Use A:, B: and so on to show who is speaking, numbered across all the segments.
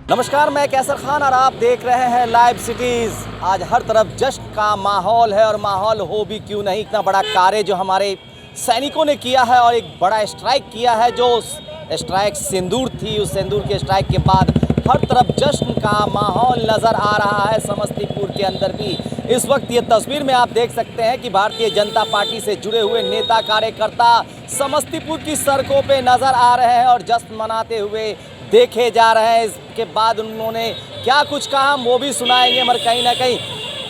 A: नमस्कार, मैं कैसर खान और आप देख रहे हैं लाइव सिटीज़। आज हर तरफ जश्न का माहौल है और माहौल हो भी क्यों नहीं। इतना बड़ा कार्य जो हमारे सैनिकों ने किया है और एक बड़ा स्ट्राइक किया है, जो स्ट्राइक सिंदूर थी, उस सिंदूर के स्ट्राइक के बाद हर तरफ जश्न का माहौल नज़र आ रहा है। समस्तीपुर के अंदर भी इस वक्त ये तस्वीर में आप देख सकते हैं कि भारतीय जनता पार्टी से जुड़े हुए नेता कार्यकर्ता समस्तीपुर की सड़कों पे नज़र आ रहे हैं और जश्न मनाते हुए देखे जा रहे हैं। इसके बाद उन्होंने क्या कुछ कहा वो भी सुनाएंगे, मगर कहीं ना कहीं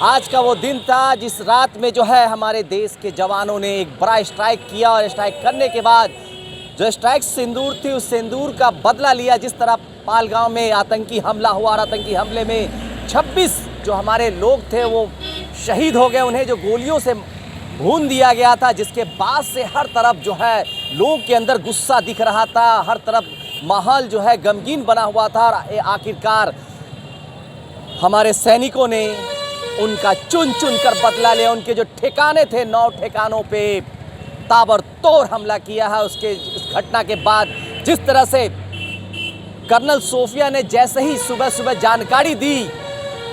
A: आज का वो दिन था जिस रात में जो है हमारे देश के जवानों ने एक बड़ा स्ट्राइक किया और स्ट्राइक करने के बाद जो स्ट्राइक सिंदूर थी, उस सिंदूर का बदला लिया। जिस तरह पालगांव में आतंकी हमला हुआ और आतंकी हमले में 26 जो हमारे लोग थे वो शहीद हो गए, उन्हें जो गोलियों से भून दिया गया था, जिसके बाद से हर तरफ जो है लोगों के अंदर गुस्सा दिख रहा था, हर तरफ माहौल जो है गमगीन बना हुआ था। और आखिरकार हमारे सैनिकों ने उनका चुन चुन कर बदला लिया। उनके जो ठिकाने थे 9 ठिकानों पे ताबड़तोड़ हमला किया है। उसके इस घटना के बाद जिस तरह से कर्नल सोफिया ने जैसे ही सुबह सुबह जानकारी दी,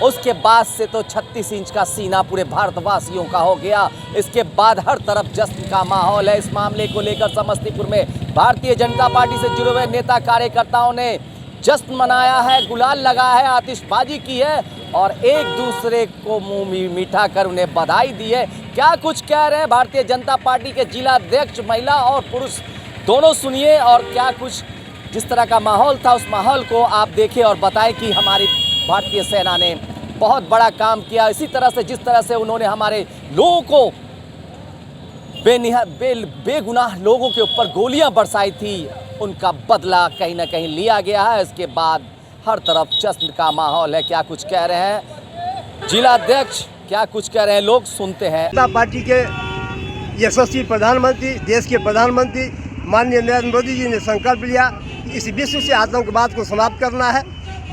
A: उसके बाद से तो 36 इंच का सीना पूरे भारतवासियों का हो गया। इसके बाद हर तरफ जश्न का माहौल है। इस मामले को लेकर समस्तीपुर में भारतीय जनता पार्टी से जुड़े हुए नेता कार्यकर्ताओं ने जश्न मनाया है, गुलाल लगाया है, आतिशबाजी की है और एक दूसरे को मुंह मीठा कर उन्हें बधाई दी है। क्या कुछ कह रहे हैं भारतीय जनता पार्टी के जिला अध्यक्ष, महिला और पुरुष दोनों, सुनिए। और क्या कुछ जिस तरह का माहौल था उस माहौल को आप देखें और बताएं कि हमारी भारतीय सेना ने बहुत बड़ा काम किया। इसी तरह से जिस तरह से उन्होंने हमारे लोगों को बेगुनाह लोगों के ऊपर गोलियां बरसाई थी, उनका बदला कहीं ना कहीं लिया गया है। इसके बाद हर तरफ जश्न का माहौल है। क्या कुछ कह रहे हैं जिला अध्यक्ष, क्या कुछ कह रहे हैं लोग, सुनते हैं।
B: जनता पार्टी के यशस्वी प्रधानमंत्री, देश के प्रधानमंत्री माननीय नरेंद्र मोदी जी ने संकल्प लिया कि इस विश्व से आतंकवाद को समाप्त करना है।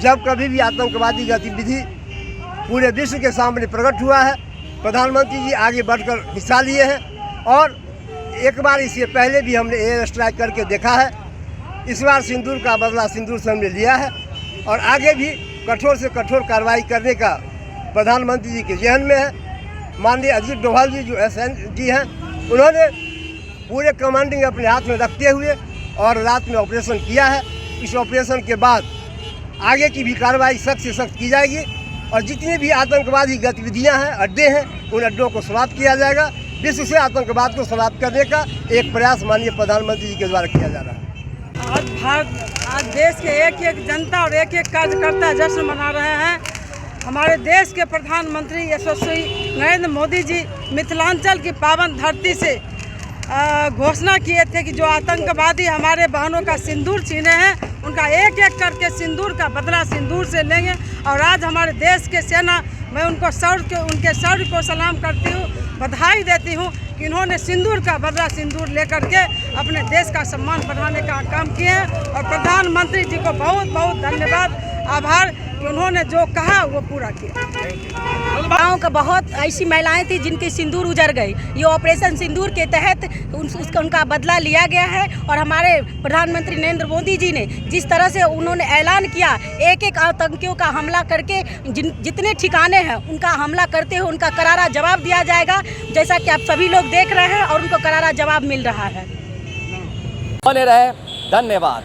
B: जब कभी भी आतंकवादी गतिविधि पूरे विश्व के सामने प्रकट हुआ है, प्रधानमंत्री जी आगे बढ़कर हिस्सा लिए हैं और एक बार इससे पहले भी हमने एयर स्ट्राइक करके देखा है। इस बार सिंदूर का बदला सिंदूर से हमने लिया है और आगे भी कठोर से कठोर कार्रवाई करने का प्रधानमंत्री जी के जहन में है। माननीय अजीत डोभाल जी जो SNG हैं, उन्होंने पूरे कमांडिंग अपने हाथ में रखते हुए और रात में ऑपरेशन किया है। इस ऑपरेशन के बाद आगे की भी कार्रवाई सख्त से सख्त की जाएगी और जितनी भी आतंकवादी गतिविधियां हैं, अड्डे हैं, उन अड्डों को समाप्त किया जाएगा। विश्व से आतंकवाद को समाप्त करने का एक प्रयास माननीय प्रधानमंत्री जी के द्वारा किया जा रहा है।
C: आज देश के एक एक जनता और एक एक कार्यकर्ता जश्न मना रहे हैं। हमारे देश के प्रधानमंत्री यशस्वी नरेंद्र मोदी जी मिथिलांचल की पावन धरती से घोषणा किए थे कि जो आतंकवादी हमारे बहनों का सिंदूर छीने हैं, उनका एक एक करके सिंदूर का बदला सिंदूर से लेंगे। और आज हमारे देश के सेना, मैं उनके शौर्य को सलाम करती हूँ, बधाई देती हूँ कि इन्होंने सिंदूर का बदला सिंदूर लेकर के अपने देश का सम्मान बढ़ाने का काम किए हैं। और प्रधानमंत्री जी को बहुत बहुत धन्यवाद, आभार कि उन्होंने जो कहा वो पूरा किया।
D: गाँव का बहुत ऐसी महिलाएं थी जिनके सिंदूर उजड़ गई। ये ऑपरेशन सिंदूर के तहत उनका बदला लिया गया है। और हमारे प्रधानमंत्री नरेंद्र मोदी जी ने जिस तरह से उन्होंने ऐलान किया, एक एक आतंकियों का हमला करके जितने ठिकाने हैं उनका हमला करते हुए उनका करारा जवाब दिया जाएगा, जैसा कि आप सभी लोग देख रहे हैं और उनको करारा जवाब मिल रहा है।
A: बने रहे, धन्यवाद।